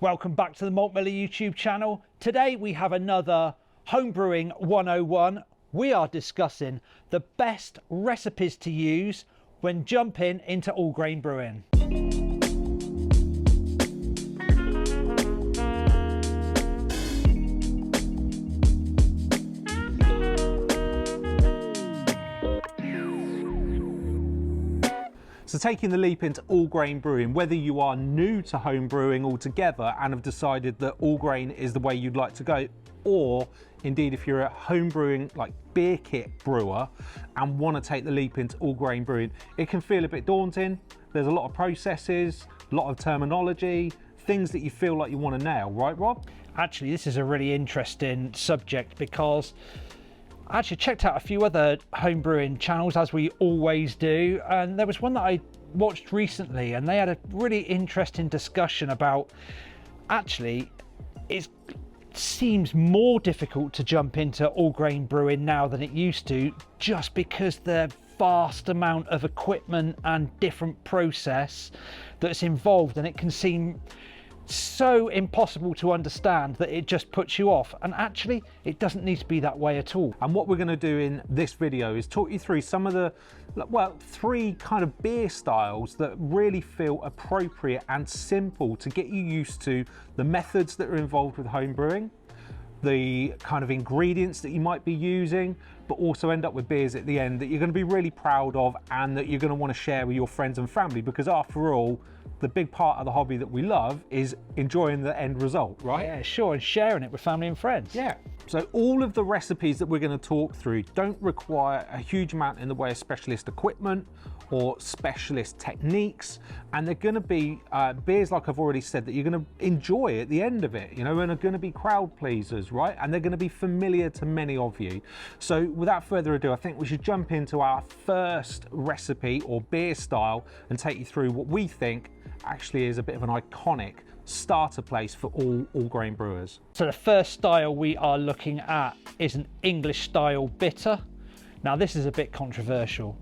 Welcome back to the Malt Miller YouTube channel. Today we have another Homebrewing 101. We are discussing the best recipes to use when jumping into all grain brewing. So taking the leap into all grain brewing, whether you are new to home brewing altogether and have decided that all grain is the way you'd like to go, or indeed if you're a home brewing like beer kit brewer and want to take the leap into all grain brewing, it can feel a bit daunting. There's a lot of processes, a lot of terminology, things that you feel like you want to nail, right Rob? Actually, this is a really interesting subject because I actually checked out a few other home brewing channels, as we always do, and there was one that I watched recently and they had a really interesting discussion about actually it seems more difficult to jump into all grain brewing now than it used to, just because the vast amount of equipment and different process that's involved, and it can seem so impossible to understand that it just puts you off, and actually it doesn't need to be that way at all. And what we're going to do in this video is talk you through some of the, well, three kind of beer styles that really feel appropriate and simple to get you used to the methods that are involved with home brewing, the kind of ingredients that you might be using, but also end up with beers at the end that you're going to be really proud of and that you're going to want to share with your friends and family, because after all, the big part of the hobby that we love is enjoying the end result, right? Yeah, sure, and sharing it with family and friends. Yeah. So all of the recipes that we're going to talk through don't require a huge amount in the way of specialist equipment or specialist techniques, and they're going to be beers, like I've already said, that you're going to enjoy at the end of it, you know, and are going to be crowd pleasers, right? And they're going to be familiar to many of you. So without further ado, I think we should jump into our first recipe or beer style and take you through what we think actually is a bit of an iconic starter place for all grain brewers. So the first style we are looking at is an English style bitter. Now this is a bit controversial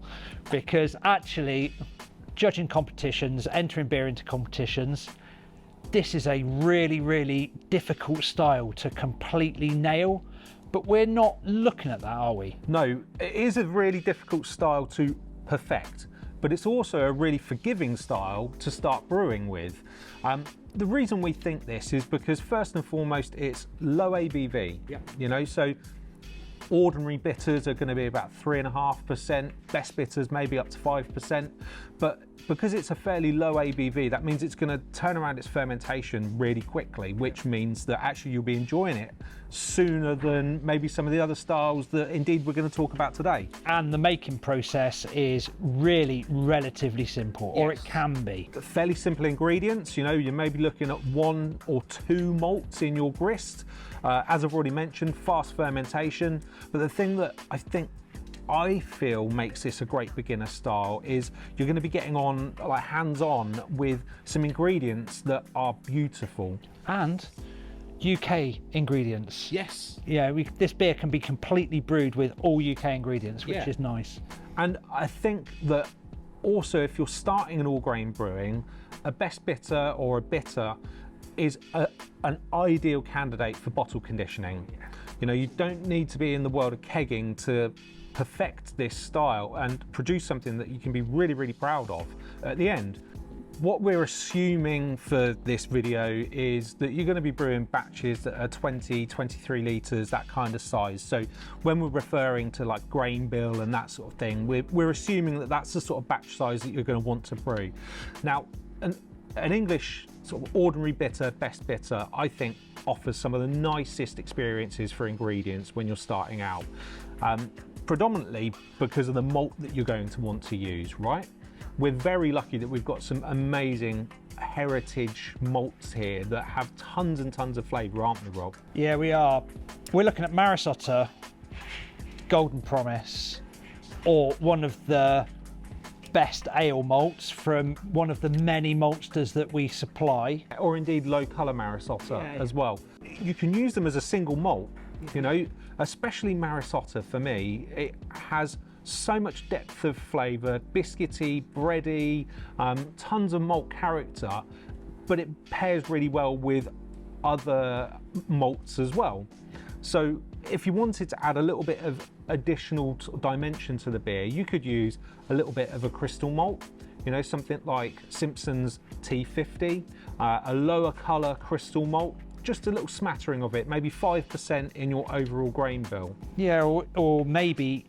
because actually judging competitions, entering beer into competitions, this is a really difficult style to completely nail, but we're not looking at that, are we? No, it is a really difficult style to perfect, but it's also a really forgiving style to start brewing with. The reason we think this is because first and foremost it's low ABV. Yeah. You know, so ordinary bitters are going to be about 3.5%, best bitters maybe up to 5%, but because it's a fairly low ABV, that means it's going to turn around its fermentation really quickly, which means that actually you'll be enjoying it sooner than maybe some of the other styles that indeed we're going to talk about today. And the making process is really relatively simple, or it can be. Fairly simple ingredients, you know, you may be looking at 1 or 2 malts in your grist. As I've already mentioned, fast fermentation, but the thing that I feel makes this a great beginner style is you're going to be getting on, like hands-on, with some ingredients that are beautiful. And UK ingredients. Yes. Yeah, this beer can be completely brewed with all UK ingredients, which is nice. And I think that also if you're starting an all grain brewing, a best bitter or a bitter is an ideal candidate for bottle conditioning. You know, you don't need to be in the world of kegging to perfect this style and produce something that you can be really proud of at the end. What we're assuming for this video is that you're going to be brewing batches that are 20-23 litres, that kind of size. So when we're referring to like grain bill and that sort of thing, we're assuming that that's the sort of batch size that you're going to want to brew. Now, an English sort of ordinary bitter, best bitter, I think offers some of the nicest experiences for ingredients when you're starting out. Predominantly because of the malt that you're going to want to use, right? We're very lucky that we've got some amazing heritage malts here that have tons and tons of flavour, aren't we, Rob? Yeah, we are. We're looking at Maris Otter, Golden Promise, or one of the best ale malts from one of the many maltsters that we supply. Or indeed low colour Maris Otter as well. You can use them as a single malt, you know, especially Maris Otter for me. It has so much depth of flavour, biscuity, bready, tons of malt character. but it pairs really well with other malts as well. So if you wanted to add a little bit of additional dimension to the beer, you could use a little bit of a crystal malt, you know, something like Simpson's T50, a lower colour crystal malt, just a little smattering of it, maybe 5% in your overall grain bill. Yeah, or maybe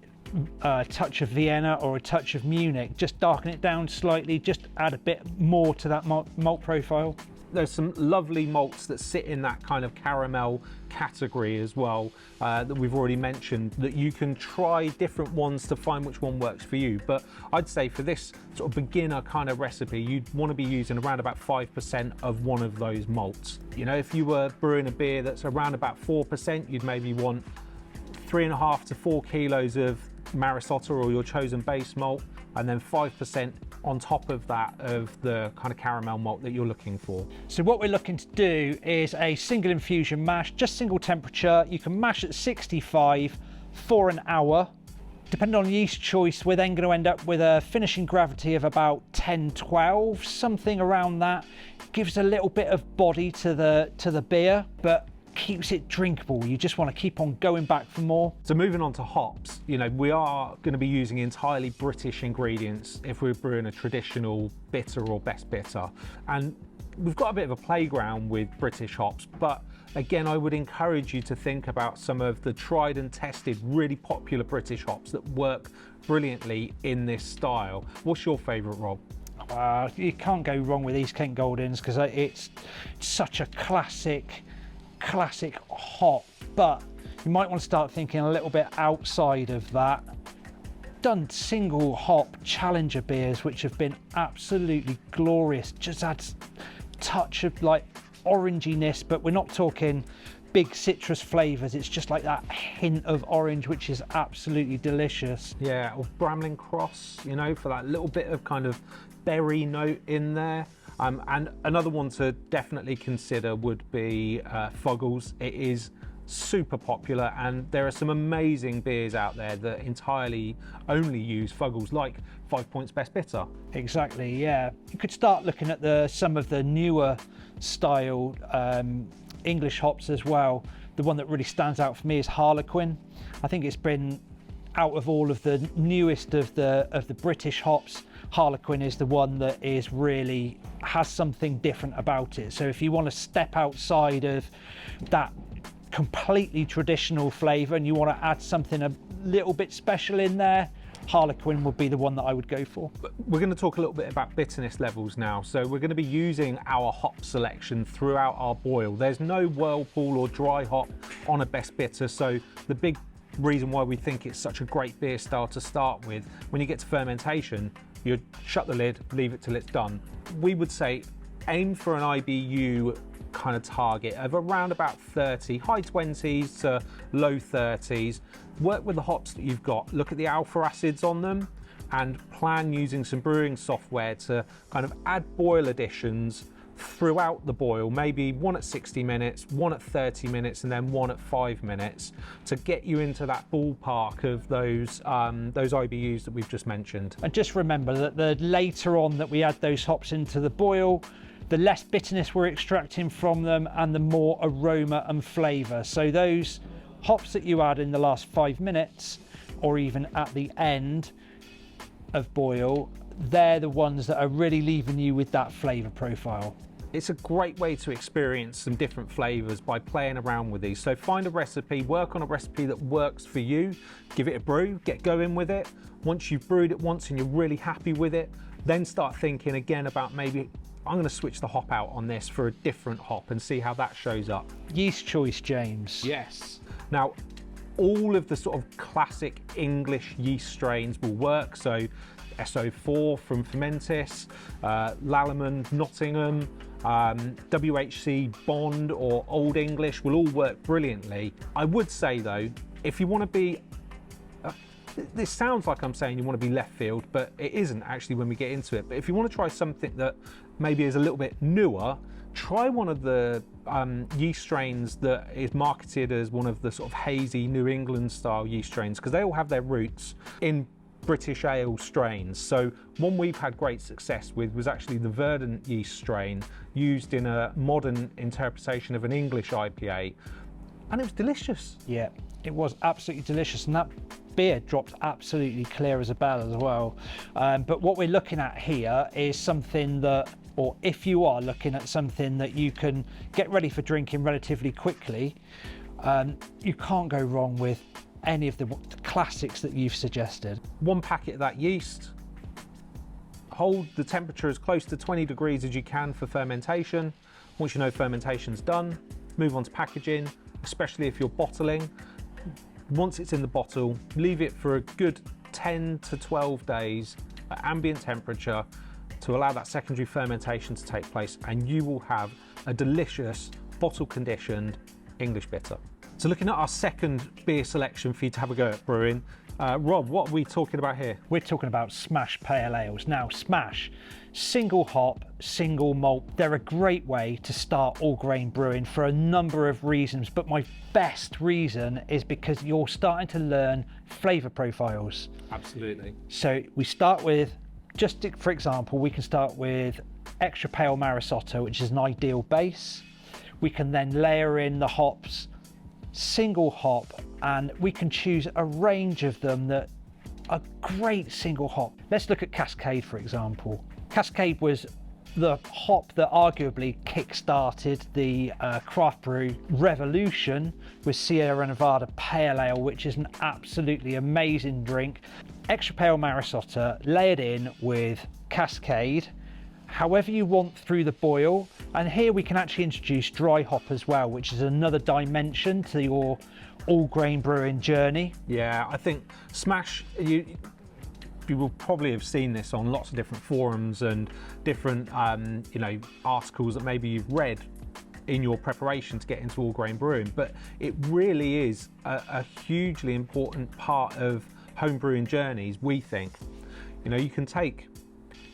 a touch of Vienna or a touch of Munich, just darken it down slightly, just add a bit more to that malt profile. There's some lovely malts that sit in that kind of caramel category as well, that we've already mentioned, that you can try different ones to find which one works for you. But I'd say for this sort of beginner kind of recipe, you'd want to be using around about 5% of one of those malts. You know, if you were brewing a beer that's around about 4%, you'd maybe want 3.5 to 4 kilos of Marisotta or your chosen base malt, and then 5% on top of that of the kind of caramel malt that you're looking for. So what we're looking to do is a single infusion mash, just single temperature. You can mash at 65 for an hour. Depending on yeast choice, we're then going to end up with a finishing gravity of about 10-12, something around that. Gives a little bit of body to the beer, but keeps it drinkable. You just want to keep on going back for more. So moving on to hops, you know, we are going to be using entirely British ingredients if we're brewing a traditional bitter or best bitter. And we've got a bit of a playground with British hops, but again, I would encourage you to think about some of the tried and tested, really popular British hops that work brilliantly in this style. What's your favourite, Rob? You can't go wrong with East Kent Goldings because it's such a classic hop, but you might want to start thinking a little bit outside of that. Done single hop challenger beers which have been absolutely glorious, just adds touch of like oranginess, but we're not talking big citrus flavors. It's just like that hint of orange, which is absolutely delicious. Yeah, or Bramling Cross, you know, for that little bit of kind of berry note in there. And another one to definitely consider would be Fuggles. It is super popular, and there are some amazing beers out there that entirely only use Fuggles, like 5 Points Best Bitter. Exactly, yeah. You could start looking at some of the newer style English hops as well. The one that really stands out for me is Harlequin. I think it's been, out of all of the newest of the British hops, Harlequin is the one that is really has something different about it. So if you want to step outside of that completely traditional flavour and you want to add something a little bit special in there, Harlequin would be the one that I would go for. We're going to talk a little bit about bitterness levels now. So we're going to be using our hop selection throughout our boil. There's no whirlpool or dry hop on a best bitter, so the big reason why we think it's such a great beer style to start with, when you get to fermentation, you shut the lid, leave it till it's done. We would say aim for an IBU kind of target of around about 30, high 20s to low 30s. Work with the hops that you've got, look at the alpha acids on them, and plan using some brewing software to kind of add boil additions throughout the boil, maybe one at 60 minutes, one at 30 minutes, and then one at 5 minutes to get you into that ballpark of those IBUs that we've just mentioned. And just remember that the later on that we add those hops into the boil, the less bitterness we're extracting from them and the more aroma and flavour. So those hops that you add in the last 5 minutes or even at the end of boil, they're the ones that are really leaving you with that flavour profile. It's a great way to experience some different flavours by playing around with these. So find a recipe, work on a recipe that works for you, give it a brew, get going with it. Once you've brewed it once and you're really happy with it, then start thinking again about maybe I'm going to switch the hop out on this for a different hop and see how that shows up. Yeast choice, James. Yes. Now, all of the sort of classic English yeast strains will work. So SO4 from Fermentis, Lalliman, Nottingham, WHC Bond or Old English will all work brilliantly. I would say though, if you want to be, this sounds like I'm saying you want to be left field, but it isn't actually when we get into it. But if you want to try something that maybe is a little bit newer, try one of the yeast strains that is marketed as one of the sort of hazy New England style yeast strains, because they all have their roots in British ale strains. So one we've had great success with was actually the verdant yeast strain used in a modern interpretation of an English IPA, and it was delicious. Yeah, it was absolutely delicious, and that beer dropped absolutely clear as a bell as well. But what we're looking at here is something that, or if you are looking at something that you can get ready for drinking relatively quickly, you can't go wrong with any of the classics that you've suggested. One packet of that yeast, hold the temperature as close to 20 degrees as you can for fermentation. Once you know fermentation's done, move on to packaging, especially if you're bottling. Once it's in the bottle, leave it for a good 10 to 12 days at ambient temperature to allow that secondary fermentation to take place, and you will have a delicious bottle conditioned English bitter. So looking at our second beer selection for you to have a go at brewing, Rob, what are we talking about here? We're talking about Smash Pale Ales. Now, Smash, single hop, single malt. They're a great way to start all grain brewing for a number of reasons, but my best reason is because you're starting to learn flavour profiles. Absolutely. So we start with, just for example, we can start with extra pale Marisotto, which is an ideal base. We can then layer in the hops, single hop, and we can choose a range of them that are great single hop. Let's look at Cascade, for example. Cascade was the hop that arguably kick-started the craft brew revolution with Sierra Nevada Pale Ale, which is an absolutely amazing drink. Extra pale Marisotto layered in with Cascade, however you want through the boil. And here we can actually introduce dry hop as well, which is another dimension to your all grain brewing journey. Yeah, I think Smash, you will probably have seen this on lots of different forums and different articles that maybe you've read in your preparation to get into all grain brewing, but it really is a hugely important part of home brewing journeys, we think. You can take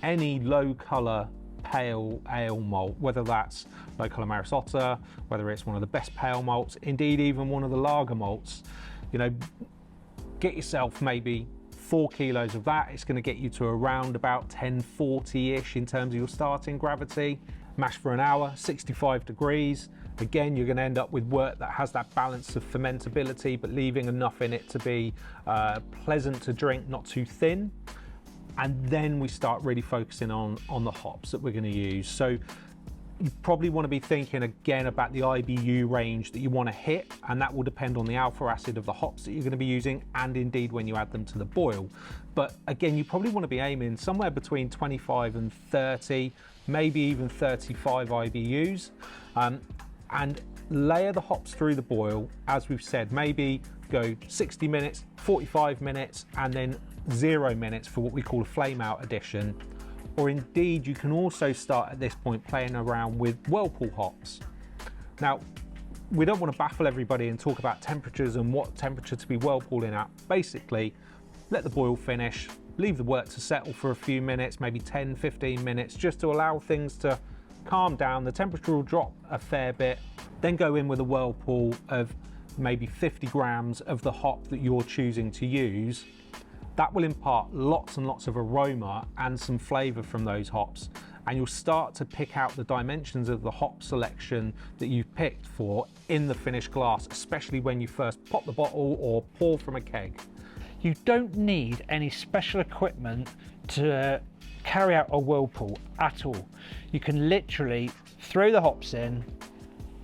any low colour pale ale malt, whether that's low colour Marisotto, whether it's one of the best pale malts, indeed even one of the lager malts, get yourself maybe 4 kilos of that. It's going to get you to around about 1040-ish in terms of your starting gravity. Mash for an hour, 65 degrees. Again, you're going to end up with wort that has that balance of fermentability, but leaving enough in it to be pleasant to drink, not too thin. And then we start really focusing on the hops that we're going to use. So you probably want to be thinking again about the IBU range that you want to hit, and that will depend on the alpha acid of the hops that you're going to be using, and indeed when you add them to the boil. But again, you probably want to be aiming somewhere between 25 and 30, maybe even 35 IBUs, and layer the hops through the boil. As we've said, maybe go 60 minutes, 45 minutes, and then 0 minutes for what we call a flame out addition. Or indeed, you can also start at this point playing around with whirlpool hops. Now, we don't want to baffle everybody and talk about temperatures and what temperature to be whirlpooling at. Basically, let the boil finish, leave the wort to settle for a few minutes, maybe 10, 15 minutes, just to allow things to calm down. The temperature will drop a fair bit. Then go in with a whirlpool of maybe 50 grams of the hop that you're choosing to use. That will impart lots and lots of aroma and some flavour from those hops, and you'll start to pick out the dimensions of the hop selection that you've picked for in the finished glass, especially when you first pop the bottle or pour from a keg. You don't need any special equipment to carry out a whirlpool at all. You can literally throw the hops in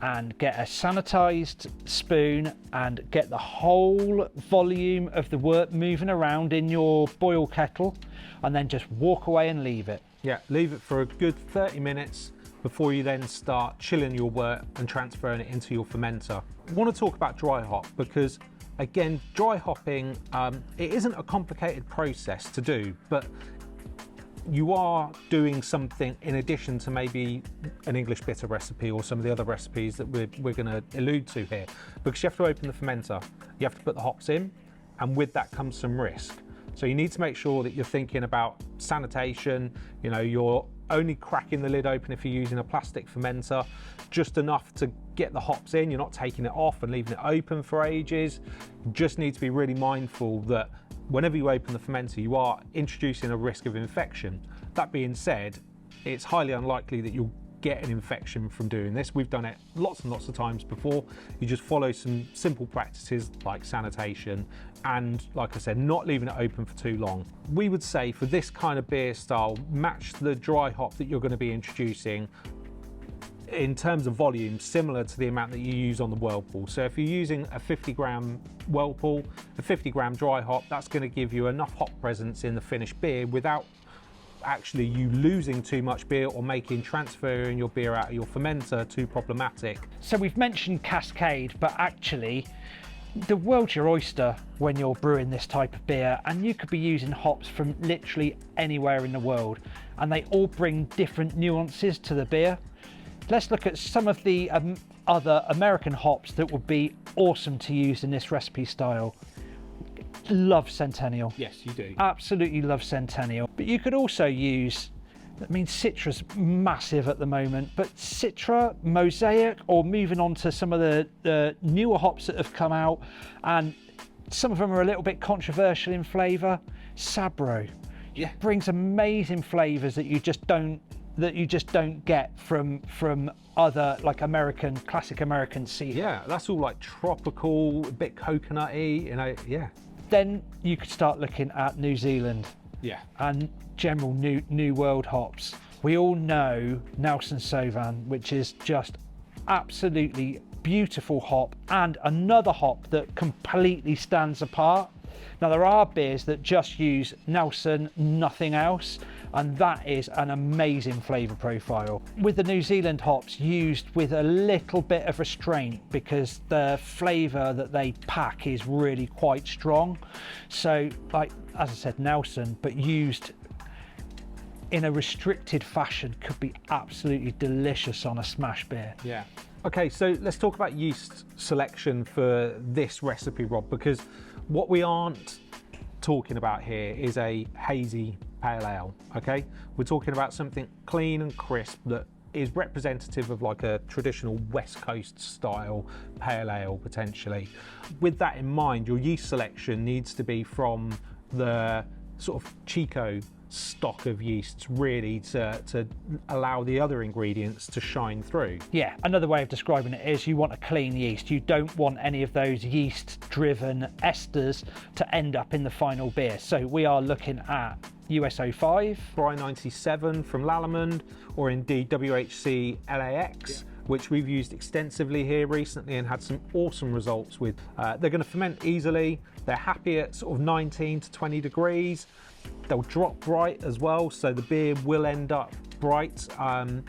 and get a sanitized spoon and get the whole volume of the wort moving around in your boil kettle, and then just walk away and leave it. Yeah, leave it for a good 30 minutes before you then start chilling your wort and transferring it into your fermenter. I want to talk about dry hop because, again, dry hopping, it isn't a complicated process to do, but you are doing something in addition to maybe an English bitter recipe or some of the other recipes that we're going to allude to here, because you have to open the fermenter, you have to put the hops in, and with that comes some risk. So you need to make sure that you're thinking about sanitation, you're only cracking the lid open if you're using a plastic fermenter, just enough to get the hops in. You're not taking it off and leaving it open for ages. You just need to be really mindful that whenever you open the fermenter, you are introducing a risk of infection. That being said, it's highly unlikely that you'll get an infection from doing this. We've done it lots and lots of times before. You just follow some simple practices like sanitation and, like I said, not leaving it open for too long. We would say for this kind of beer style, match the dry hop that you're going to be introducing in terms of volume, similar to the amount that you use on the whirlpool. So if you're using a 50-gram whirlpool, a 50-gram dry hop, that's going to give you enough hop presence in the finished beer without actually you losing too much beer or making transferring your beer out of your fermenter too problematic. So we've mentioned cascade, but actually the world's your oyster when you're brewing this type of beer, and you could be using hops from literally anywhere in the world, and they all bring different nuances to the beer. Let's look at some of the other American hops that would be awesome to use in this recipe style. Love Centennial. Yes, you do. Absolutely love Centennial. But you could also use, I mean, Citra's massive at the moment, but Citra, Mosaic, or moving on to some of the newer hops that have come out, and some of them are a little bit controversial in flavour. Sabro. Yeah. Brings amazing flavours that you just don't get from other like classic American sea. Yeah, that's all like tropical, a bit coconutty, you know, yeah. Then you could start looking at New Zealand. Yeah. And general new world hops. We all know Nelson Sauvin, which is just absolutely beautiful hop, and another hop that completely stands apart. Now there are beers that just use Nelson, nothing else, and that is an amazing flavour profile. With the New Zealand hops used with a little bit of restraint because the flavour that they pack is really quite strong. So like, as I said, Nelson, but used in a restricted fashion could be absolutely delicious on a smash beer. Yeah. Okay, so let's talk about yeast selection for this recipe, Rob, because what we aren't talking about here is a hazy pale ale, okay? We're talking about something clean and crisp that is representative of like a traditional West Coast style pale ale, potentially. With that in mind, your yeast selection needs to be from the sort of Chico stock of yeasts, really, to allow the other ingredients to shine through. Yeah, another way of describing it is you want a clean yeast. You don't want any of those yeast driven esters to end up in the final beer. So we are looking at US05, Bry 97 from Lallemand, or indeed WHC LAX, which we've used extensively here recently and had some awesome results with. They're going to ferment easily. They're happy at sort of 19 to 20 degrees. They'll drop bright as well, so the beer will end up bright and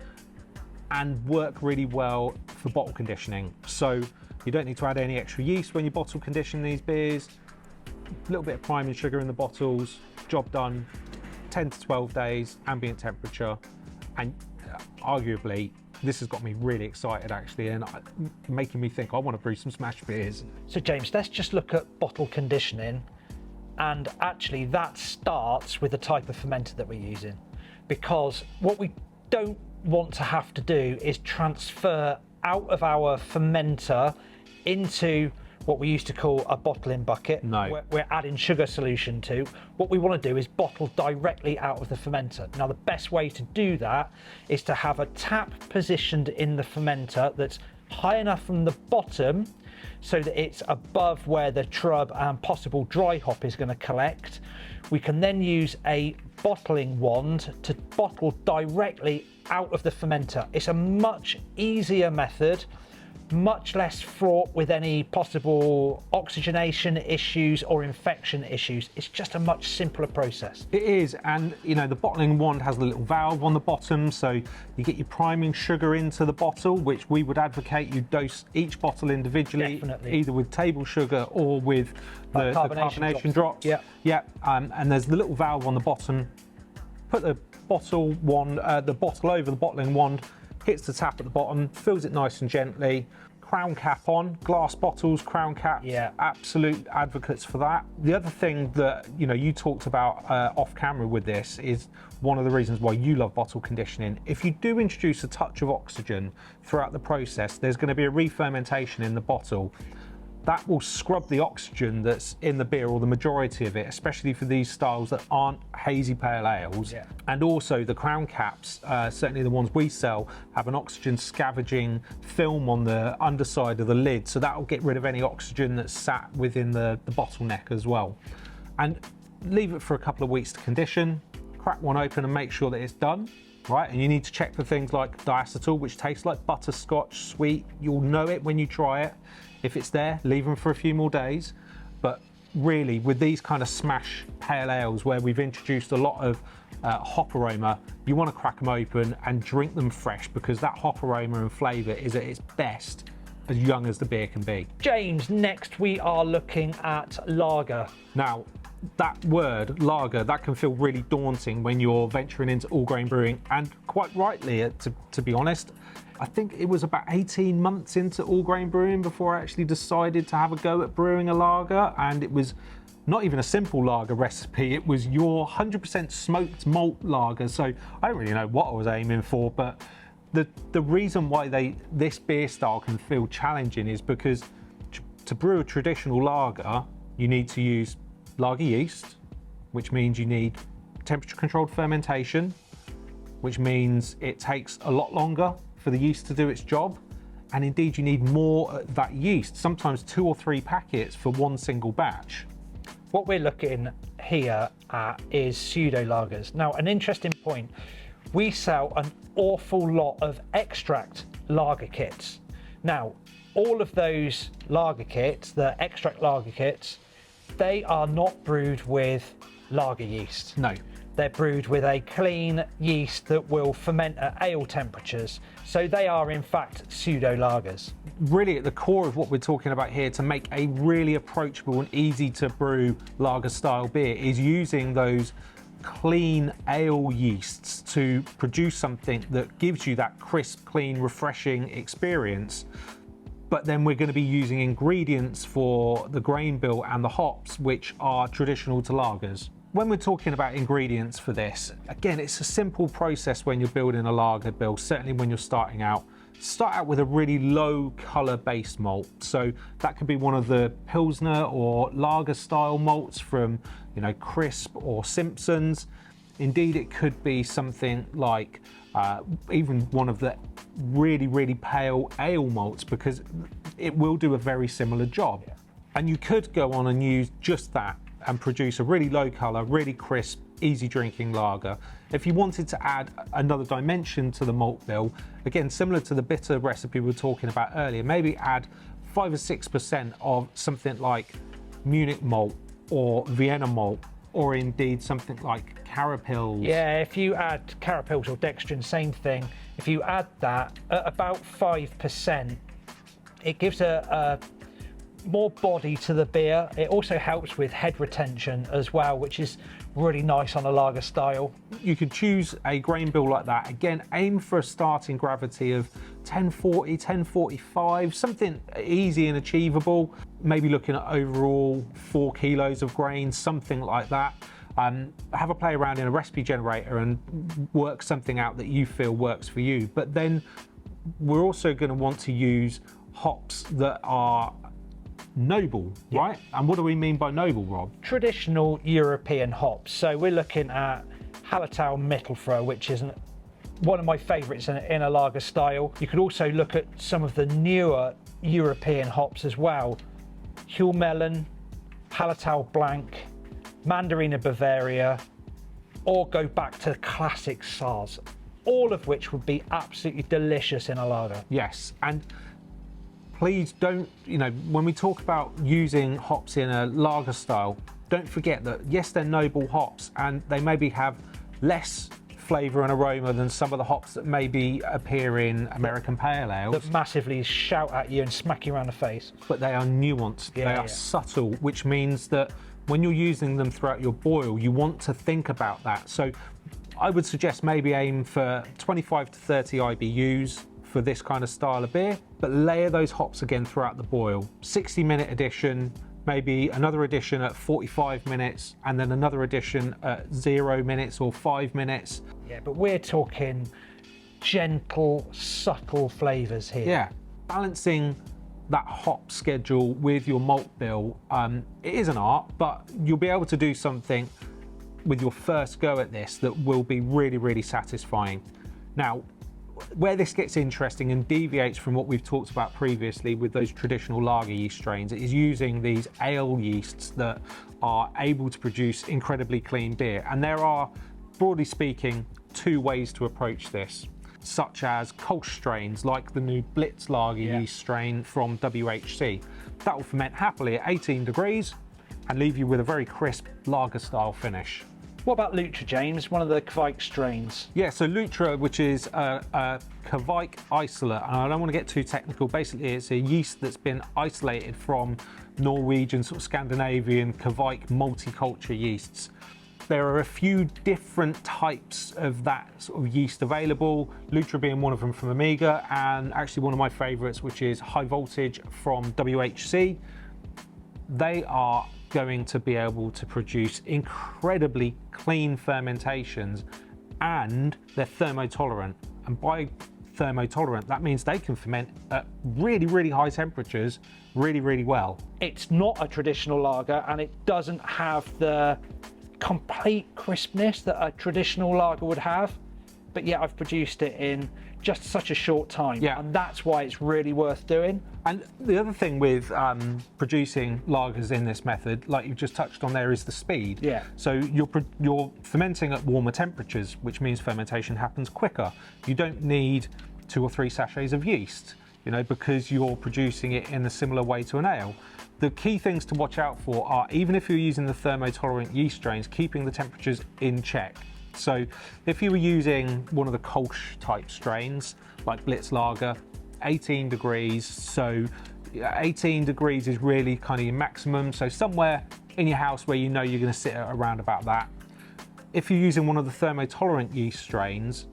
work really well for bottle conditioning. So you don't need to add any extra yeast when you bottle condition these beers. A little bit of priming sugar in the bottles, job done. 10 to 12 days, ambient temperature, and arguably this has got me really excited actually, and making me think I want to brew some smash beers. So James, let's just look at bottle conditioning, and actually that starts with the type of fermenter that we're using, because what we don't want to have to do is transfer out of our fermenter into what we used to call a bottling bucket. No. We're adding sugar solution to. What we want to do is bottle directly out of the fermenter. Now the best way to do that is to have a tap positioned in the fermenter that's high enough from the bottom so that it's above where the trub and possible dry hop is going to collect. We can then use a bottling wand to bottle directly out of the fermenter. It's a much easier method, much less fraught with any possible oxygenation issues or infection issues. It's just a much simpler process. It is, and you know, the bottling wand has a little valve on the bottom, so you get your priming sugar into the bottle, which we would advocate you dose each bottle individually. Definitely. Either with table sugar or with the carbonation drops. Yeah. Yeah, and there's the little valve on the bottom. Put the bottle over the bottling wand, hits the tap at the bottom, fills it nice and gently. Crown cap on, glass bottles, crown caps, Yeah. absolute advocates for that. The other thing that you talked about off camera with this is one of the reasons why you love bottle conditioning. If you do introduce a touch of oxygen throughout the process, there's going to be a re-fermentation in the bottle. That will scrub the oxygen that's in the beer, or the majority of it, especially for these styles that aren't hazy pale ales. Yeah. And also the crown caps, certainly the ones we sell, have an oxygen scavenging film on the underside of the lid, so that will get rid of any oxygen that's sat within the bottleneck as well. And leave it for a couple of weeks to condition, crack one open and make sure that it's done. Right, and you need to check for things like diacetyl, which tastes like butterscotch, sweet. You'll know it when you try it. If it's there, leave them for a few more days. But really, with these kind of smash pale ales where we've introduced a lot of hop aroma, you want to crack them open and drink them fresh, because that hop aroma and flavour is at its best as young as the beer can be. James, next we are looking at lager. Now, that word, lager, that can feel really daunting when you're venturing into all grain brewing, and quite rightly, to be honest. I think it was about 18 months into all grain brewing before I actually decided to have a go at brewing a lager, and it was not even a simple lager recipe, it was your 100% smoked malt lager, so I don't really know what I was aiming for, but the reason why this beer style can feel challenging is because to brew a traditional lager, you need to use lager yeast, which means you need temperature controlled fermentation, which means it takes a lot longer for the yeast to do its job, and indeed you need more of that yeast, sometimes 2 or 3 packets for one single batch. What we're looking here at is pseudo-lagers. Now, an interesting point, we sell an awful lot of extract lager kits. Now, all of those lager kits, the extract lager kits, they are not brewed with lager yeast. No. They're brewed with a clean yeast that will ferment at ale temperatures. So they are in fact pseudo-lagers. Really at the core of what we're talking about here, to make a really approachable and easy to brew lager style beer, is using those clean ale yeasts to produce something that gives you that crisp, clean, refreshing experience. But then we're going to be using ingredients for the grain bill and the hops, which are traditional to lagers. When we're talking about ingredients for this, again, it's a simple process when you're building a lager bill, certainly when you're starting out. Start out with a really low colour based malt. So that could be one of the Pilsner or lager style malts from, Crisp or Simpson's. Indeed, it could be something like even one of the really, really pale ale malts, because it will do a very similar job. Yeah. And you could go on and use just that and produce a really low colour, really crisp, easy drinking lager. If you wanted to add another dimension to the malt bill, again, similar to the bitter recipe we were talking about earlier, maybe add 5 or 6% of something like Munich malt or Vienna malt, or indeed something like Carapils. Yeah, if you add Carapils or dextrin, same thing. If you add that at about 5%, it gives a more body to the beer. It also helps with head retention as well, which is really nice on a lager style. You could choose a grain bill like that. Again, aim for a starting gravity of 1040, 1045, something easy and achievable. Maybe looking at overall 4 kilos of grain, something like that. Have a play around in a recipe generator and work something out that you feel works for you. But then we're also going to want to use hops that are noble, right? And what do we mean by noble, Rob? Traditional European hops. So we're looking at Hallertau Mittelfrüh, which is one of my favourites in a lager style. You could also look at some of the newer European hops as well. Humeln, Hallertau Blanc, Mandarina Bavaria, or go back to classic Saaz, all of which would be absolutely delicious in a lager. Yes, and please don't, when we talk about using hops in a lager style, don't forget that yes, they're noble hops and they maybe have less flavour and aroma than some of the hops that maybe appear in American pale ales. That massively shout at you and smack you around the face. But they are nuanced, they are subtle, which means that when you're using them throughout your boil, you want to think about that. So I would suggest maybe aim for 25 to 30 IBUs for this kind of style of beer, but layer those hops again throughout the boil. 60-minute addition, maybe another addition at 45 minutes, and then another addition at 0 minutes or 5 minutes. Yeah, but we're talking gentle, subtle flavours here. Yeah, balancing that hop schedule with your malt bill, it is an art, but you'll be able to do something with your first go at this that will be really, really satisfying. Now, where this gets interesting and deviates from what we've talked about previously with those traditional lager yeast strains is using these ale yeasts that are able to produce incredibly clean beer. And there are, broadly speaking, two ways to approach this, such as Kolsch strains like the new Lager yeast strain from WHC. That will ferment happily at 18 degrees and leave you with a very crisp lager style finish. What about Lutra, James? One of the Kvike strains. Yeah, so Lutra, which is a Kvike isolate, and I don't want to get too technical. Basically, it's a yeast that's been isolated from Norwegian, sort of Scandinavian Kvike multiculture yeasts. There are a few different types of that sort of yeast available, Lutra being one of them from Amiga, and actually one of my favourites, which is High Voltage from WHC. They are going to be able to produce incredibly clean fermentations, and they're thermotolerant. And by thermotolerant, that means they can ferment at really, really high temperatures really, really well. It's not a traditional lager, and it doesn't have the complete crispness that a traditional lager would have, but yet I've produced it in just such a short time, and that's why it's really worth doing. And the other thing with producing lagers in this method, like you just touched on there, is the speed. Yeah. So you're fermenting at warmer temperatures, which means fermentation happens quicker. You don't need 2 or 3 sachets of yeast, you know, because you're producing it in a similar way to an ale. The key things to watch out for are, even if you're using the thermotolerant yeast strains, keeping the temperatures in check. So if you were using one of the Kolsch type strains, like Lager, 18 degrees, so 18 degrees is really kind of your maximum. So somewhere in your house where you know you're going to sit at around about that. If you're using one of the thermotolerant yeast strains,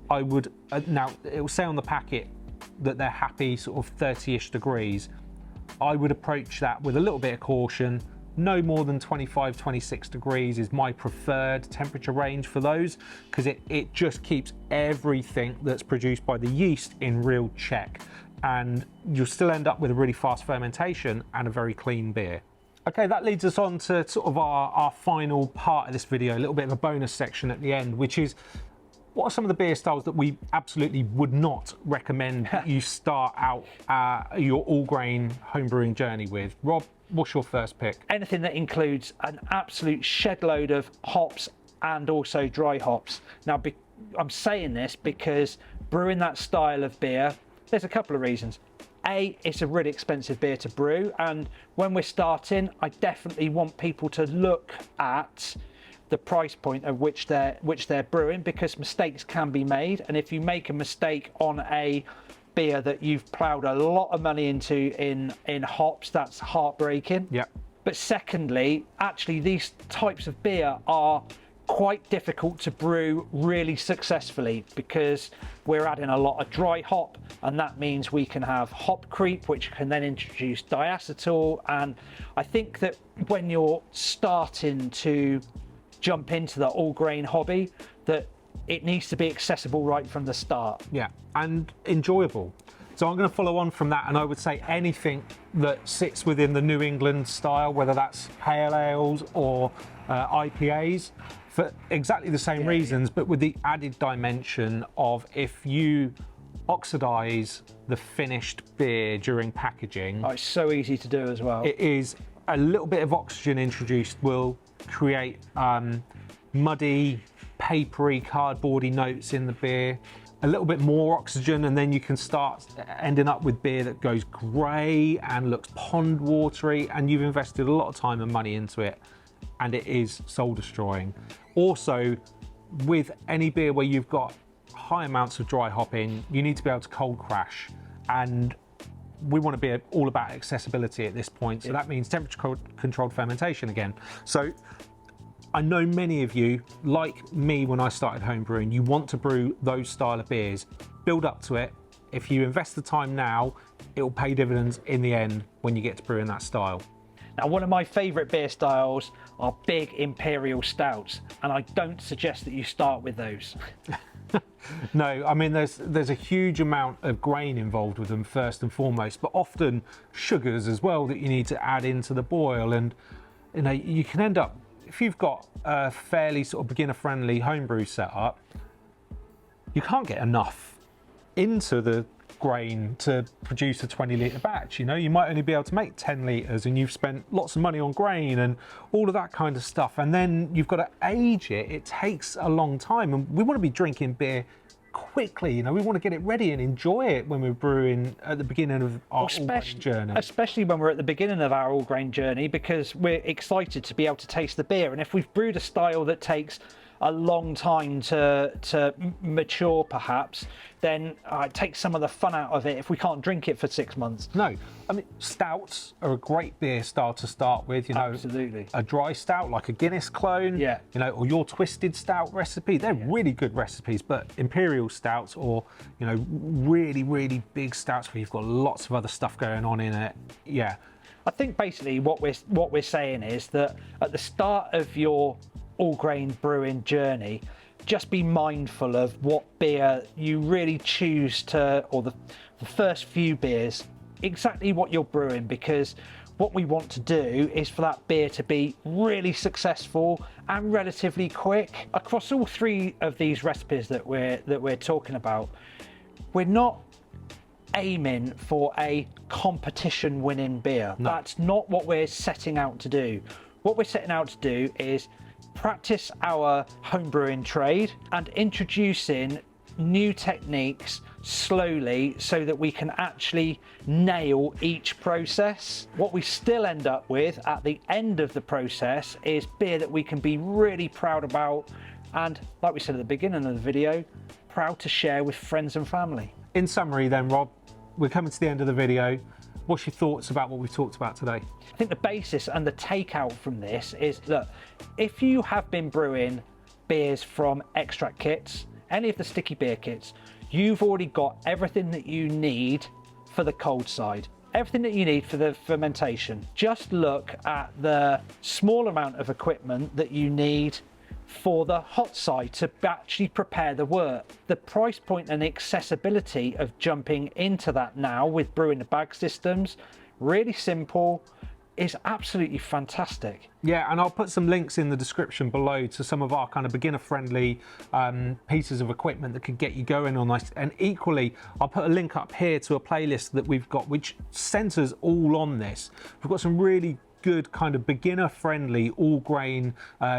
I would, now it will say on the packet that they're happy sort of 30-ish degrees. I would approach that with a little bit of caution. No more than 25, 26 degrees is my preferred temperature range for those, because it just keeps everything that's produced by the yeast in real check, and you'll still end up with a really fast fermentation and a very clean beer. Okay, that leads us on to sort of our final part of this video, a little bit of a bonus section at the end, which is what are some of the beer styles that we absolutely would not recommend you start out your all-grain homebrewing journey with. Rob, what's your first pick? Anything that includes an absolute shed load of hops and also dry hops. Now, I'm saying this because brewing that style of beer, there's a couple of reasons. A, it's a really expensive beer to brew, and when we're starting, I definitely want people to look at the price point at which they're brewing, because mistakes can be made, and if you make a mistake on a beer that you've ploughed a lot of money into in hops, that's heartbreaking. Yeah. But secondly, actually these types of beer are quite difficult to brew really successfully, because we're adding a lot of dry hop, and that means we can have hop creep, which can then introduce diacetyl. And I think that when you're starting to jump into the all grain hobby, that it needs to be accessible right from the start. Yeah, and enjoyable. So I'm going to follow on from that, and I would say anything that sits within the New England style, whether that's pale ales or IPAs, for exactly the same reasons, but with the added dimension of, if you oxidize the finished beer during packaging, it's so easy to do as well. it is a little bit of oxygen introduced will create muddy, papery, cardboardy notes in the beer. A little bit more oxygen, and then you can start ending up with beer that goes grey and looks pond watery, and you've invested a lot of time and money into it, and it is soul destroying. Also, with any beer where you've got high amounts of dry hopping, you need to be able to cold crash, and we want to be all about accessibility at this point. So that means temperature controlled fermentation again. So I know many of you, like me when I started homebrewing, you want to brew those style of beers. Build up to it. If you invest the time now, it will pay dividends in the end when you get to brewing that style. Now, one of my favourite beer styles are big imperial stouts, and I don't suggest that you start with those. No, I mean there's a huge amount of grain involved with them first and foremost, but often sugars as well that you need to add into the boil, and you know you can end up, if you've got a fairly sort of beginner friendly homebrew setup, you can't get enough into the grain to produce a 20 litre batch. You know, you might only be able to make 10 litres, and you've spent lots of money on grain and all of that kind of stuff, and then you've got to age it. It takes a long time, and we want to be drinking beer quickly. You know, we want to get it ready and enjoy it when we're brewing at the beginning of our all-grain journey. Especially when we're at the beginning of our all-grain journey, because we're excited to be able to taste the beer. And if we've brewed a style that takes a long time to mature, perhaps, then it takes some of the fun out of it if we can't drink it for 6 months. No, I mean, stouts are a great beer style to start with, you know. Absolutely. A dry stout like a Guinness clone, yeah, you know, or your twisted stout recipe. They're really good recipes, but imperial stouts, or, you know, really, really big stouts where you've got lots of other stuff going on in it, yeah. I think basically what we're saying is that at the start of your all-grain brewing journey, just be mindful of what beer you really choose to, or the first few beers, exactly what you're brewing, because what we want to do is for that beer to be really successful and relatively quick. Across all three of these recipes that we're talking about, we're not aiming for a competition winning beer. No. That's not what we're setting out to do. What we're setting out to do is practice our homebrewing trade and introducing new techniques slowly so that we can actually nail each process. What we still end up with at the end of the process is beer that we can be really proud about, and like we said at the beginning of the video, proud to share with friends and family. In summary then, Rob, we're coming to the end of the video. What's your thoughts about what we've talked about today? I think the basis and the takeout from this is, look, if you have been brewing beers from extract kits, any of the sticky beer kits, you've already got everything that you need for the cold side, everything that you need for the fermentation. Just look at the small amount of equipment that you need for the hot side to actually prepare the wort. The price point and accessibility of jumping into that now with brewing the bag systems, really simple, is absolutely fantastic. Yeah, and I'll put some links in the description below to some of our kind of beginner friendly pieces of equipment that could get you going on this. And equally, I'll put a link up here to a playlist that we've got which centers all on this. We've got some really good kind of beginner friendly all grain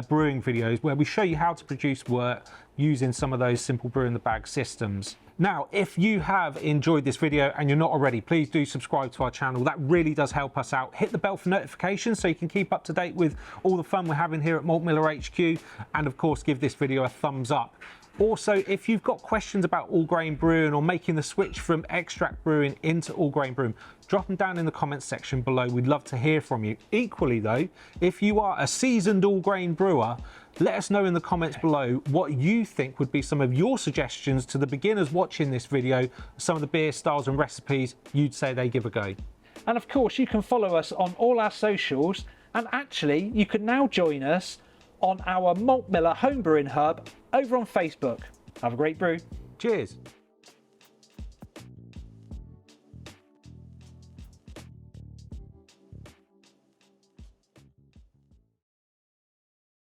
brewing videos where we show you how to produce wort using some of those simple brew in the bag systems. Now, if you have enjoyed this video and you're not already, please do subscribe to our channel. That really does help us out. Hit the bell for notifications so you can keep up to date with all the fun we're having here at Malt Miller HQ, and of course give this video a thumbs up. Also, if you've got questions about all grain brewing or making the switch from extract brewing into all grain brewing, drop them down in the comments section below. We'd love to hear from you. Equally though, if you are a seasoned all grain brewer, let us know in the comments below what you think would be some of your suggestions to the beginners watching this video, some of the beer styles and recipes you'd say they give a go. And of course, you can follow us on all our socials, and actually you can now join us on our Malt Miller Homebrewing Hub over on Facebook. Have a great brew. Cheers.